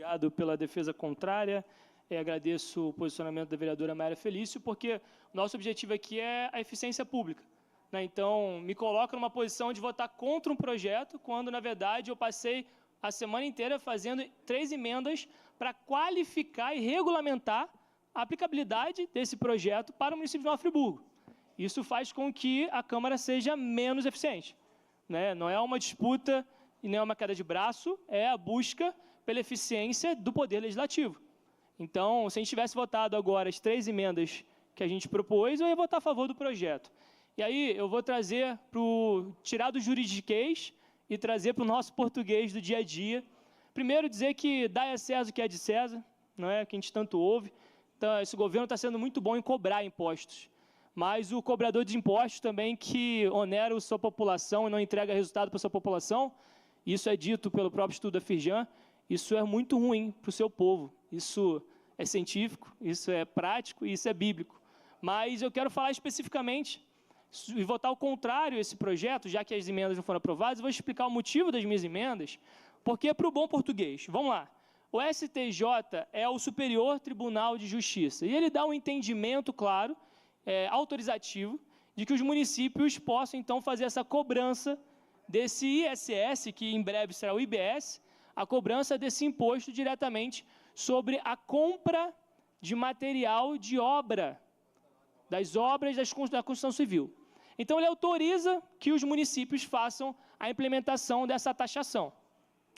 obrigado pela defesa contrária. Agradeço o posicionamento da vereadora Mayra Felício, porque o nosso objetivo aqui é a eficiência pública, né? Então, me coloca numa posição de votar contra um projeto, quando, na verdade, eu passei a semana inteira fazendo 3 emendas para qualificar e regulamentar a aplicabilidade desse projeto para o município de Nova Friburgo. Isso faz com que a Câmara seja menos eficiente, né? Não é uma disputa e nem é uma queda de braço, é a busca pela eficiência do Poder Legislativo. Então, se a gente tivesse votado agora as 3 emendas que a gente propôs, eu ia votar a favor do projeto. E aí eu vou trazer tirar do juridiquês e trazer para o nosso português do dia a dia. Primeiro, dizer que dai a César o que é de César, não é? Que a gente tanto ouve. Então, esse governo está sendo muito bom em cobrar impostos, mas o cobrador de impostos também que onera a sua população e não entrega resultado para a sua população, isso é dito pelo próprio estudo da Firjan, isso é muito ruim para o seu povo. Isso é científico, isso é prático e isso é bíblico. Mas eu quero falar especificamente e votar ao contrário a esse projeto, já que as emendas não foram aprovadas. Eu vou explicar o motivo das minhas emendas, porque é para o bom português. Vamos lá. O STJ é o Superior Tribunal de Justiça e ele dá um entendimento claro, autorizativo, de que os municípios possam, então, fazer essa cobrança desse ISS, que em breve será o IBS, a cobrança desse imposto diretamente sobre a compra de material de obra, das obras da construção civil. Então, ele autoriza que os municípios façam a implementação dessa taxação.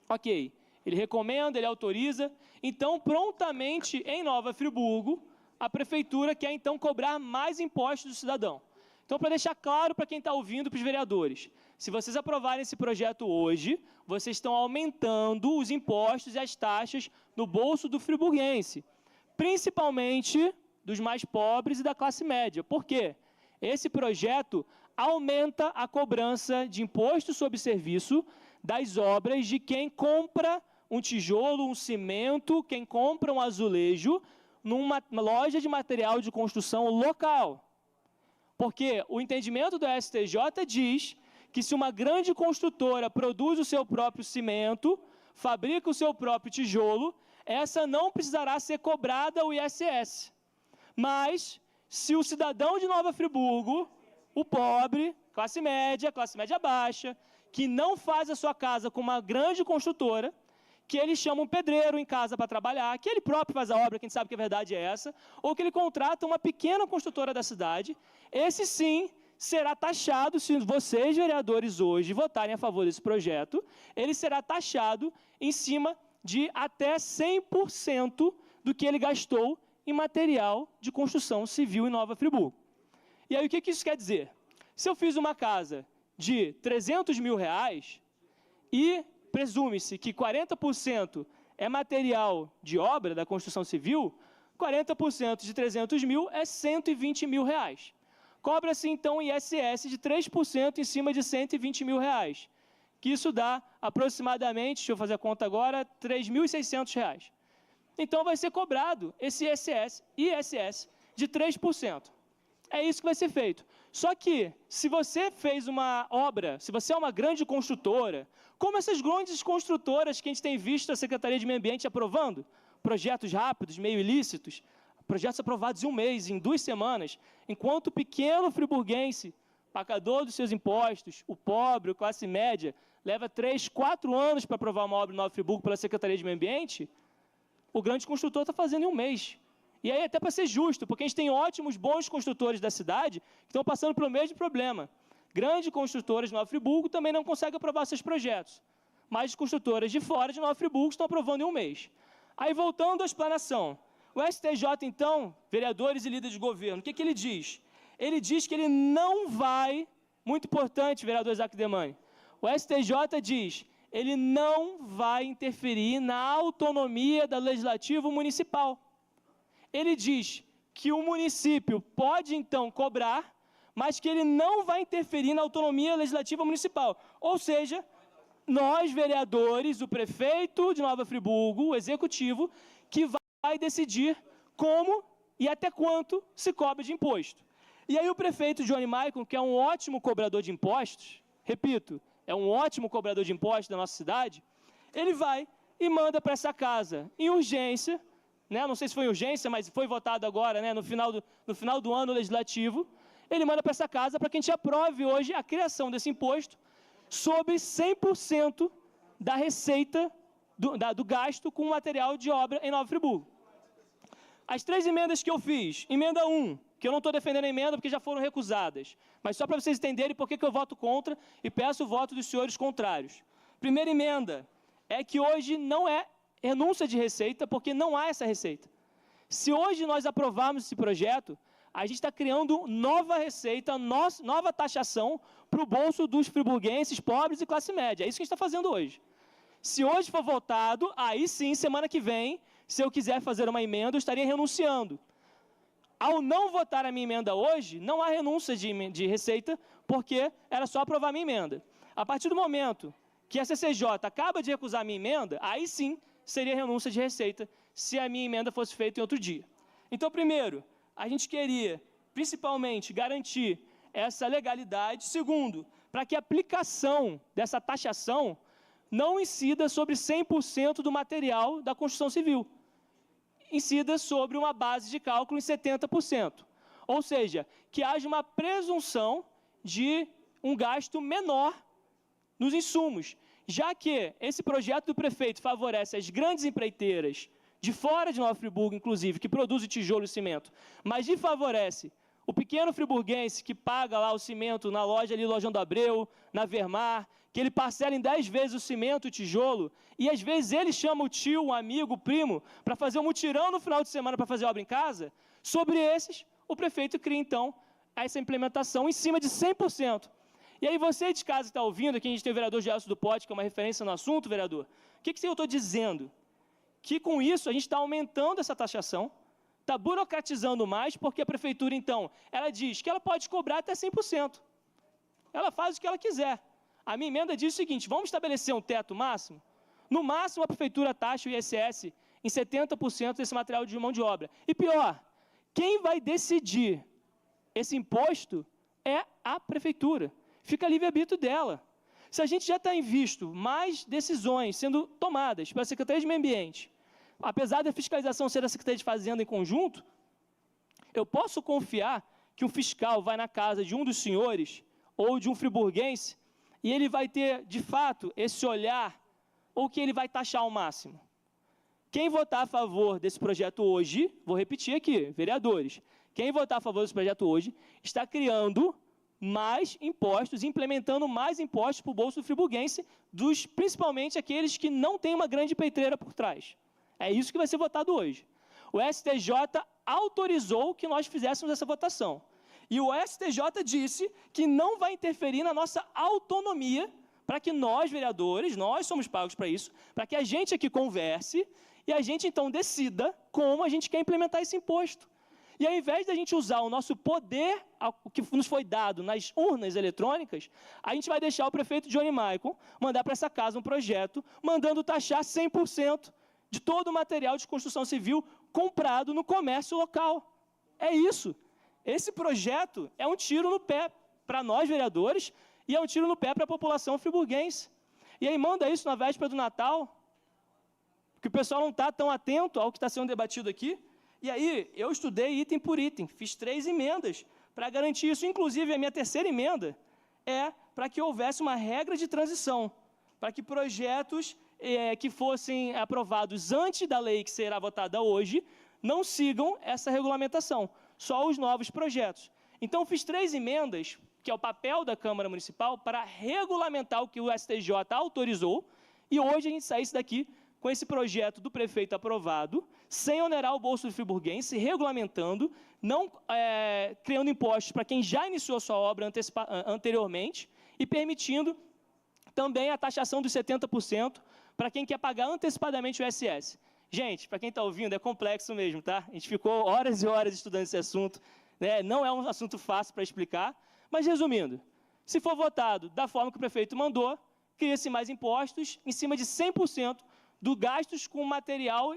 Ok, ele recomenda, ele autoriza. Então, prontamente, em Nova Friburgo, a prefeitura quer, então, cobrar mais impostos do cidadão. Então, para deixar claro para quem está ouvindo, para os vereadores, se vocês aprovarem esse projeto hoje, vocês estão aumentando os impostos e as taxas no bolso do friburguense, principalmente dos mais pobres e da classe média. Por quê? Esse projeto aumenta a cobrança de imposto sobre serviço das obras de quem compra um tijolo, um cimento, quem compra um azulejo numa loja de material de construção local. Porque o entendimento do STJ diz que se uma grande construtora produz o seu próprio cimento, fabrica o seu próprio tijolo, essa não precisará ser cobrada o ISS. Mas, se o cidadão de Nova Friburgo, o pobre, classe média baixa, que não faz a sua casa com uma grande construtora, que ele chama um pedreiro em casa para trabalhar, que ele próprio faz a obra, quem sabe que a verdade é essa, ou que ele contrata uma pequena construtora da cidade, esse sim será taxado, se vocês, vereadores, hoje votarem a favor desse projeto, ele será taxado em cima de até 100% do que ele gastou em material de construção civil em Nova Friburgo. E aí, o que isso quer dizer? Se eu fiz uma casa de 300 mil reais e presume-se que 40% é material de obra da construção civil, 40% de 300 mil é 120 mil reais. Cobra-se, então, ISS de 3% em cima de 120 mil reais, que isso dá aproximadamente, deixa eu fazer a conta agora, 3.600 reais. Então, vai ser cobrado esse ISS de 3%. É isso que vai ser feito. Só que, se você fez uma obra, se você é uma grande construtora, como essas grandes construtoras que a gente tem visto a Secretaria de Meio Ambiente aprovando, projetos rápidos, meio ilícitos, projetos aprovados em 1 mês, em 2 semanas, enquanto o pequeno friburguense, pagador dos seus impostos, o pobre, a classe média, leva 3, 4 anos para aprovar uma obra em Nova Friburgo pela Secretaria de Meio Ambiente, o grande construtor está fazendo em 1 mês. E aí, até para ser justo, porque a gente tem ótimos, bons construtores da cidade que estão passando pelo mesmo problema. Grandes construtoras de Nova Friburgo também não conseguem aprovar seus projetos, mas construtoras de fora de Nova Friburgo estão aprovando em 1 mês. Aí, voltando à explanação, o STJ, então, vereadores e líderes de governo, o que ele diz? Ele diz que ele não vai, muito importante, vereador Isaac Demani, o STJ diz, ele não vai interferir na autonomia do legislativo municipal. Ele diz que o município pode, então, cobrar, mas que ele não vai interferir na autonomia legislativa municipal. Ou seja, nós, vereadores, o prefeito de Nova Friburgo, o executivo, que vai decidir como e até quanto se cobra de imposto. E aí o prefeito Johnny Maicon, que é um ótimo cobrador de impostos, repito, é um ótimo cobrador de impostos da nossa cidade, ele vai e manda para essa casa em urgência, né? Não sei se foi em urgência, mas foi votado agora, né? no final do ano legislativo, ele manda para essa casa para que a gente aprove hoje a criação desse imposto sobre 100% da receita do gasto com material de obra em Nova Friburgo. As 3 emendas que eu fiz, emenda 1, que eu não estou defendendo a emenda porque já foram recusadas, mas só para vocês entenderem por que eu voto contra e peço o voto dos senhores contrários. Primeira emenda é que hoje não é renúncia de receita, porque não há essa receita. Se hoje nós aprovarmos esse projeto, a gente está criando nova receita, nova taxação para o bolso dos friburguenses, pobres e classe média. É isso que a gente está fazendo hoje. Se hoje for votado, aí sim, semana que vem, se eu quiser fazer uma emenda, eu estaria renunciando. Ao não votar a minha emenda hoje, não há renúncia de receita, porque era só aprovar a minha emenda. A partir do momento que a CCJ acaba de recusar a minha emenda, aí sim seria renúncia de receita, se a minha emenda fosse feita em outro dia. Então, primeiro, a gente queria, principalmente, garantir essa legalidade. Segundo, para que a aplicação dessa taxação não incida sobre 100% do material da construção civil. Incida sobre uma base de cálculo em 70%. Ou seja, que haja uma presunção de um gasto menor nos insumos, já que esse projeto do prefeito favorece as grandes empreiteiras de fora de Nova Friburgo, inclusive, que produzem tijolo e cimento, mas desfavorece o pequeno friburguense que paga lá o cimento na loja ali, Lojão do Abreu, na Vermar, que ele parcela em 10 vezes o cimento e o tijolo, e às vezes ele chama o tio, o amigo, o primo, para fazer um mutirão no final de semana para fazer obra em casa. Sobre esses, o prefeito cria, então, essa implementação em cima de 100%. E aí você de casa que está ouvindo, aqui a gente tem o vereador Gelson do Pote, que é uma referência no assunto, vereador. O que eu estou dizendo? Que com isso a gente está aumentando essa taxação, está burocratizando mais, porque a prefeitura, então, ela diz que ela pode cobrar até 100%. Ela faz o que ela quiser. A minha emenda diz o seguinte: vamos estabelecer um teto máximo? No máximo, a prefeitura taxa o ISS em 70% desse material de mão de obra. E pior, quem vai decidir esse imposto é a prefeitura. Fica livre-arbítrio dela. Se a gente já está em visto mais decisões sendo tomadas pela Secretaria de Meio Ambiente, apesar da fiscalização ser da Secretaria de Fazenda em conjunto, eu posso confiar que um fiscal vai na casa de um dos senhores ou de um friburguense e ele vai ter, de fato, esse olhar, ou que ele vai taxar ao máximo? Quem votar a favor desse projeto hoje, vou repetir aqui, vereadores, quem votar a favor desse projeto hoje está criando mais impostos, implementando mais impostos para o bolso do friburguense, principalmente aqueles que não têm uma grande peitreira por trás. É isso que vai ser votado hoje. O STJ autorizou que nós fizéssemos essa votação. E o STJ disse que não vai interferir na nossa autonomia para que nós, vereadores, nós somos pagos para isso, para que a gente aqui converse e a gente, então, decida como a gente quer implementar esse imposto. E ao invés de a gente usar o nosso poder, o que nos foi dado nas urnas eletrônicas, a gente vai deixar o prefeito Johnny Maicon mandar para essa casa um projeto, mandando taxar 100% de todo o material de construção civil comprado no comércio local. É isso. Esse projeto é um tiro no pé para nós, vereadores, e é um tiro no pé para a população friburguense. E aí manda isso na véspera do Natal, que o pessoal não está tão atento ao que está sendo debatido aqui. E aí, eu estudei item por item, fiz 3 emendas para garantir isso. Inclusive, a minha terceira emenda é para que houvesse uma regra de transição, para que projetos que fossem aprovados antes da lei que será votada hoje, não sigam essa regulamentação, só os novos projetos. Então, fiz 3 emendas, que é o papel da Câmara Municipal, para regulamentar o que o STJ autorizou, e hoje a gente saísse daqui com esse projeto do prefeito aprovado, sem onerar o bolso do friburguense, regulamentando, não criando impostos para quem já iniciou sua obra anteriormente e permitindo também a taxação dos 70% para quem quer pagar antecipadamente o ISS. Gente, para quem está ouvindo, é complexo mesmo, tá? A gente ficou horas e horas estudando esse assunto, né? Não é um assunto fácil para explicar, mas resumindo, se for votado da forma que o prefeito mandou, cria-se mais impostos em cima de 100% do gastos com material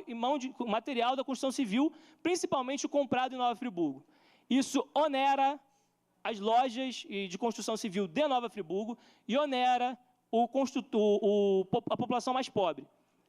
material da construção civil, principalmente o comprado em Nova Friburgo. Isso onera as lojas de construção civil de Nova Friburgo e onera a população mais pobre.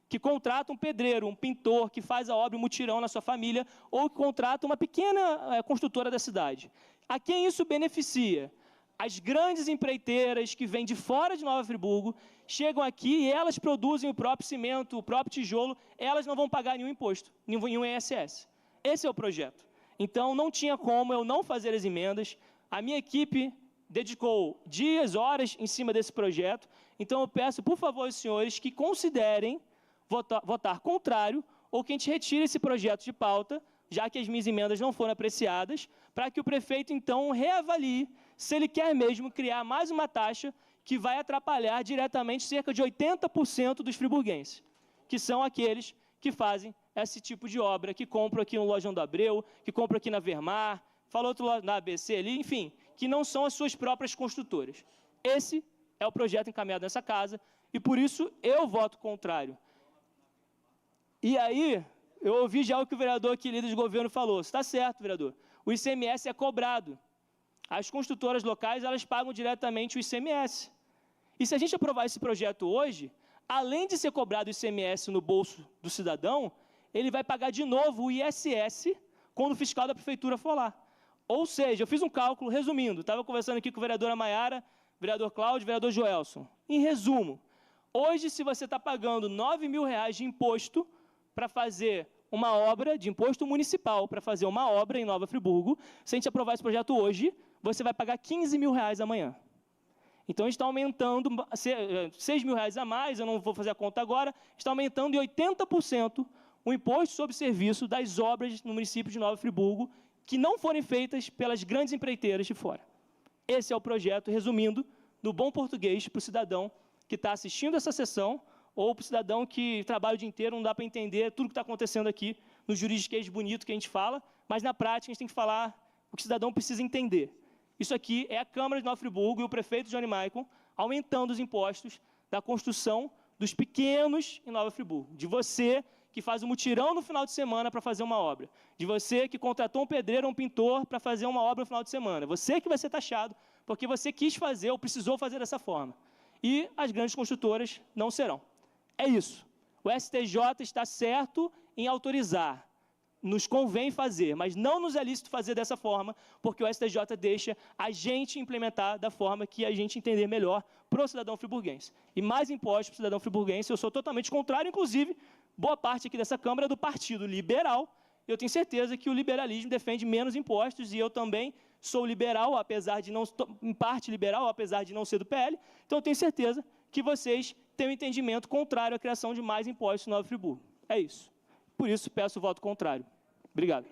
que contrata um pedreiro, um pintor, que faz a obra, um mutirão na sua família, ou que contrata uma pequena construtora da cidade. A quem isso beneficia? As grandes empreiteiras que vêm de fora de Nova Friburgo, chegam aqui e elas produzem o próprio cimento, o próprio tijolo, elas não vão pagar nenhum imposto, nenhum ISS. Esse é o projeto. Então, não tinha como eu não fazer as emendas. A minha equipe dedicou dias, horas em cima desse projeto. Então, eu peço, por favor, aos senhores, que considerem votar contrário ou que a gente retire esse projeto de pauta, já que as minhas emendas não foram apreciadas, para que o prefeito, então, reavalie se ele quer mesmo criar mais uma taxa que vai atrapalhar diretamente cerca de 80% dos friburguenses, que são aqueles que fazem esse tipo de obra, que compram aqui no Lojão do Abreu, que compram aqui na Vermar, fala outro na ABC ali, enfim, que não são as suas próprias construtoras. Esse é o projeto encaminhado nessa casa, e por isso eu voto contrário. E aí, eu ouvi já o que o vereador aqui, líder de governo, falou. Está certo, vereador. O ICMS é cobrado. As construtoras locais, elas pagam diretamente o ICMS. E se a gente aprovar esse projeto hoje, além de ser cobrado o ICMS no bolso do cidadão, ele vai pagar de novo o ISS quando o fiscal da prefeitura for lá. Ou seja, eu fiz um cálculo, resumindo, estava conversando aqui com a vereadora Maiara, vereador Cláudio, vereador Joelson. Em resumo, hoje, se você está pagando R$9.000 de imposto para fazer uma obra, de imposto municipal, para fazer uma obra em Nova Friburgo, se a gente aprovar esse projeto hoje, você vai pagar R$15.000 amanhã. Então, a gente está aumentando R$6.000 a mais, eu não vou fazer a conta agora, está aumentando em 80% o imposto sobre serviço das obras no município de Nova Friburgo, que não forem feitas pelas grandes empreiteiras de fora. Esse é o projeto, resumindo, no bom português, para o cidadão que está assistindo essa sessão, ou para o cidadão que trabalha o dia inteiro, não dá para entender tudo que está acontecendo aqui no juridiquês bonito que a gente fala, mas na prática a gente tem que falar o que o cidadão precisa entender. Isso aqui é a Câmara de Nova Friburgo e o prefeito Johnny Maicon aumentando os impostos da construção dos pequenos em Nova Friburgo. De você que faz um mutirão no final de semana para fazer uma obra. De você que contratou um pedreiro ou um pintor para fazer uma obra no final de semana. Você que vai ser taxado porque você quis fazer ou precisou fazer dessa forma. E as grandes construtoras não serão. É isso. O STJ está certo em autorizar. Nos convém fazer, mas não nos é lícito fazer dessa forma, porque o STJ deixa a gente implementar da forma que a gente entender melhor para o cidadão friburguense. E mais impostos para o cidadão friburguense, eu sou totalmente contrário, inclusive, boa parte aqui dessa Câmara é do Partido Liberal, eu tenho certeza que o liberalismo defende menos impostos, e eu também sou liberal, apesar de não, em parte liberal, apesar de não ser do PL, então eu tenho certeza que vocês têm um entendimento contrário à criação de mais impostos em Nova Friburgo. É isso. Por isso, peço o voto contrário. Obrigado.